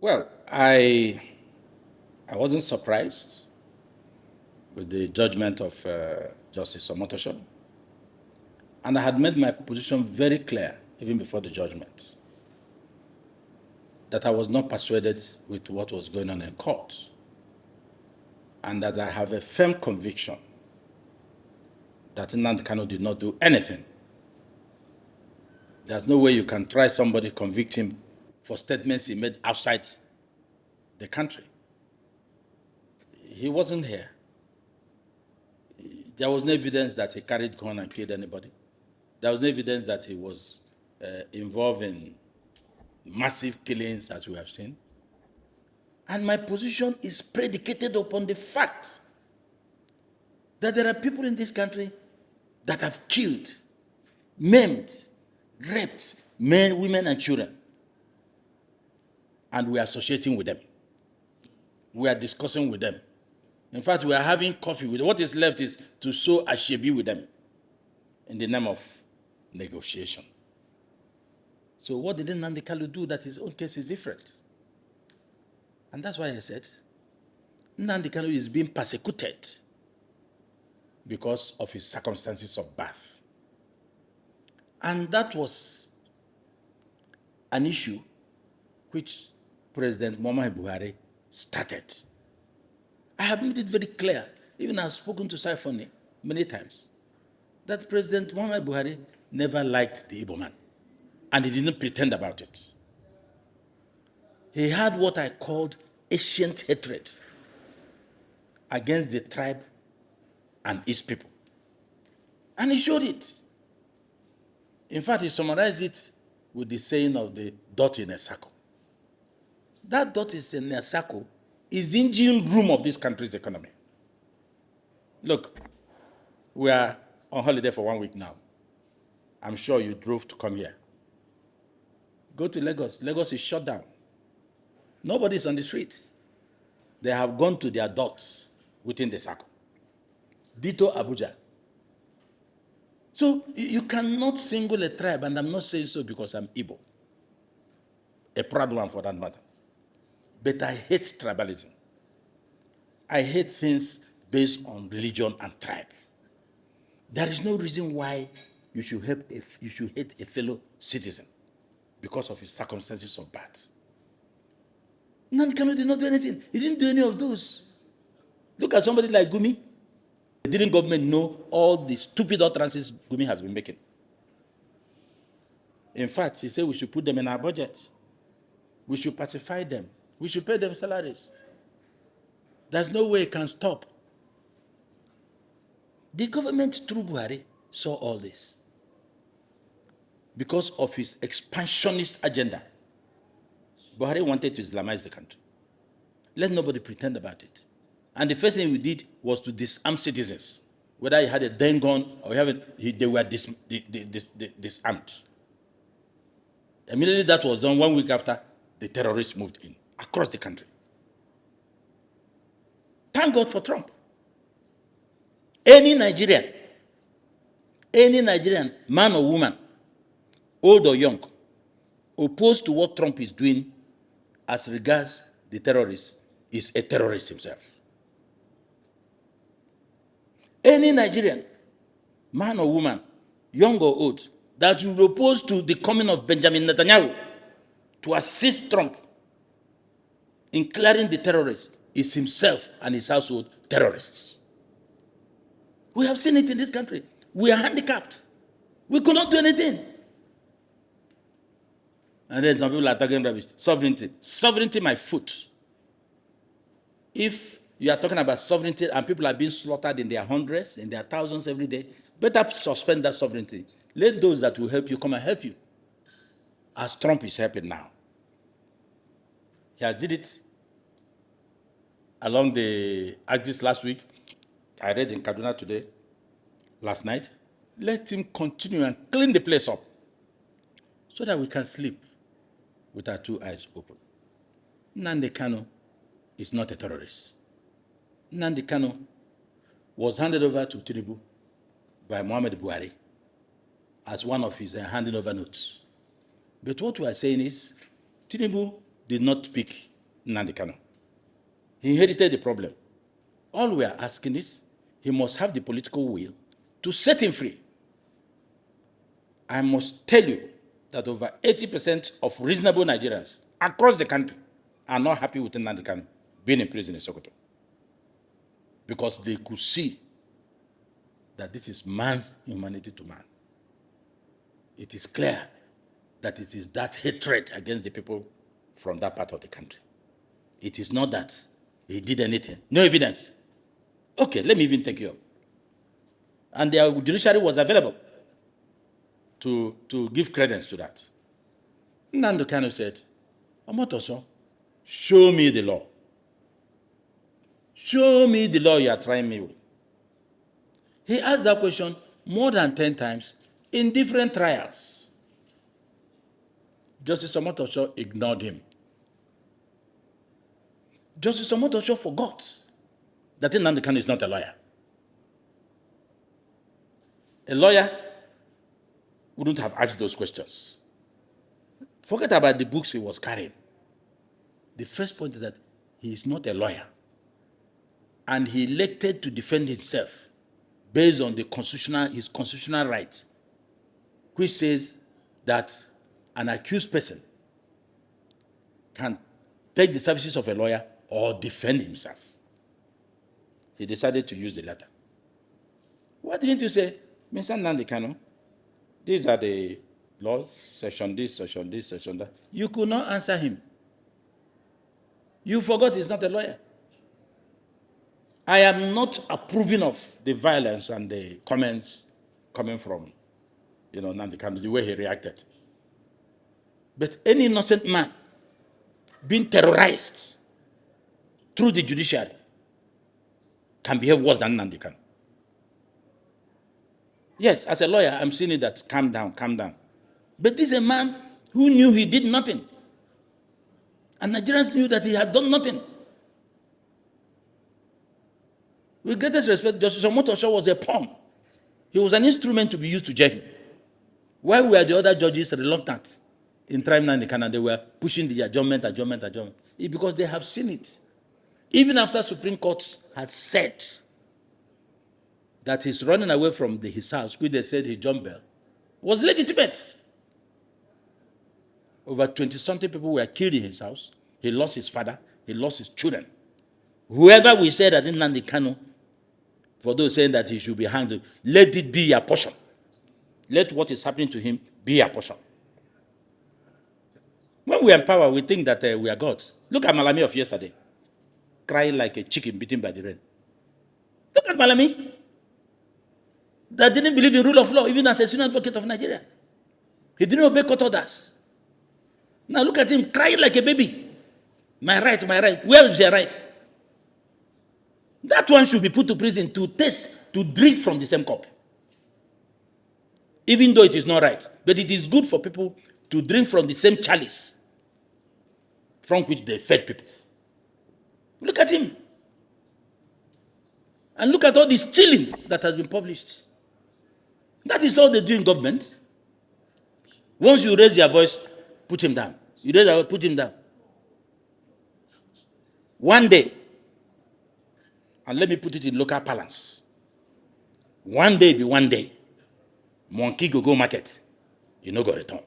Well, I wasn't surprised with the judgment of Justice Omotosho, and I had made my position very clear even before the judgment that I was not persuaded with what was going on in court, and that I have a firm conviction that Nnamdi Kanu did not do anything. There's no way you can try somebody, convict him for statements he made outside the country. He wasn't here. There was no evidence that he carried gun and killed anybody. There was no evidence that he was involved in massive killings, as we have seen. And my position is predicated upon the fact that there are people in this country that have killed, maimed, raped men, women, and children. And we are associating with them. We are discussing with them. In fact, we are having coffee with them. What is left is to sow ashebi with them in the name of negotiation. So what did Nnamdi Kanu do that his own case is different? And that's why I said Nnamdi Kanu is being persecuted because of his circumstances of birth. And that was an issue which President Muhammadu Buhari started. I have made it very clear, even I've spoken to SYMFONI many times, that President Muhammadu Buhari never liked the Igbo man, and he didn't pretend about it. He had what I called ancient hatred against the tribe and its people. And he showed it. In fact, he summarized it with the saying of the dot in a circle. That dot is in a circle is the engine room of this country's economy. Look, we are on holiday for 1 week now. I'm sure you drove to come here. Go to Lagos. Lagos is shut down. Nobody's on the streets. They have gone to their dots within the circle. Ditto Abuja. So you cannot single a tribe, and I'm not saying so because I'm Igbo. A proud one for that matter. But I hate tribalism. I hate things based on religion and tribe. There is no reason why you should hate a fellow citizen because of his circumstances of birth. Nnamdi Kanu did not do anything. He didn't do any of those. Look at somebody like Gumi. Didn't government know all the stupid utterances Gumi has been making? In fact, he said we should put them in our budget. We should pacify them. We should pay them salaries. There's no way it can stop. The government through Buhari saw all this because of his expansionist agenda. Buhari wanted to Islamize the country. Let nobody pretend about it. And the first thing we did was to disarm citizens. Whether you had a den gun or they were disarmed. Immediately that was done, 1 week after, the terrorists moved in across the country. Thank God for Trump. Any Nigerian, man or woman, old or young, opposed to what Trump is doing as regards the terrorists, is a terrorist himself. Any Nigerian, man or woman, young or old, that will oppose to the coming of Benjamin Netanyahu to assist Trump in clearing the terrorists is himself and his household terrorists. We have seen it in this country. We are handicapped. We could not do anything. And then some people are talking rubbish. Sovereignty. Sovereignty, my foot. If you are talking about sovereignty and people are being slaughtered in their hundreds, in their thousands every day, better suspend that sovereignty. Let those that will help you come and help you, as Trump is helping now. He has did it along the axis last week. I read in Kaduna today, last night. Let him continue and clean the place up so that we can sleep with our two eyes open. Nnamdi Kanu is not a terrorist. Nnamdi Kanu was handed over to Tinubu by Muhammadu Buhari as one of his handing over notes. But what we are saying is, Tinubu did not pick Nnamdi Kanu. He inherited the problem. All we are asking is he must have the political will to set him free. I must tell you that over 80% of reasonable Nigerians across the country are not happy with Nnamdi Kanu being in prison in Sokoto, because they could see that this is man's humanity to man. It is clear that it is that hatred against the people from that part of the country. It is not that he did anything. No evidence. Okay, let me even take you up. And the judiciary was available to give credence to that. Nnamdi Kanu said, Omotoso, show me the law. Show me the law you are trying me with. He asked that question more than 10 times in different trials. Justice Omotoso ignored him. Justice Omotoso forgot that Nnamdi Kanu is not a lawyer. A lawyer wouldn't have asked those questions. Forget about the books he was carrying. The first point is that he is not a lawyer. And he elected to defend himself based on his constitutional right, which says that an accused person can take the services of a lawyer or defend himself. He decided to use the latter. Why didn't you say, Mr. Nnamdi Kanu, these are the laws, section this, section this, section that? You could not answer him. You forgot he's not a lawyer. I am not approving of the violence and the comments coming from, Nnamdi Kanu, the way he reacted. But any innocent man being terrorized through the judiciary can behave worse than Nnamdi Kanu. Yes, as a lawyer, I'm seeing it that calm down, calm down. But this is a man who knew he did nothing. And Nigerians knew that he had done nothing. With greatest respect, Justice Omotoso was a pawn. He was an instrument to be used to jail him. Why were the other judges reluctant in trying Nnamdi Kanu? They were pushing the adjournment. It's because they have seen it. Even after Supreme Court has said that his running away from his house, which they said he jumped bail, was legitimate. Over 20-something people were killed in his house. He lost his father. He lost his children. Whoever we say that in Nnamdi Kanu, for those saying that he should be hanged, let it be a portion. Let what is happening to him be a portion. When we are in power, we think that we are gods. Look at Malami of yesterday, crying like a chicken beaten by the rain. Look at Malami, that didn't believe in rule of law, even as a senior advocate of Nigeria. He didn't obey court orders. Now look at him crying like a baby. My right, my right. Where is your right? That one should be put to prison to taste, to drink from the same cup. Even though it is not right. But it is good for people to drink from the same chalice from which they fed people. Look at him. And look at all the stealing that has been published. That is all they do in government. Once you raise your voice, put him down. You raise your voice, put him down. One day, and let me put it in local parlance, one day be one day, monkey go market, you no go return.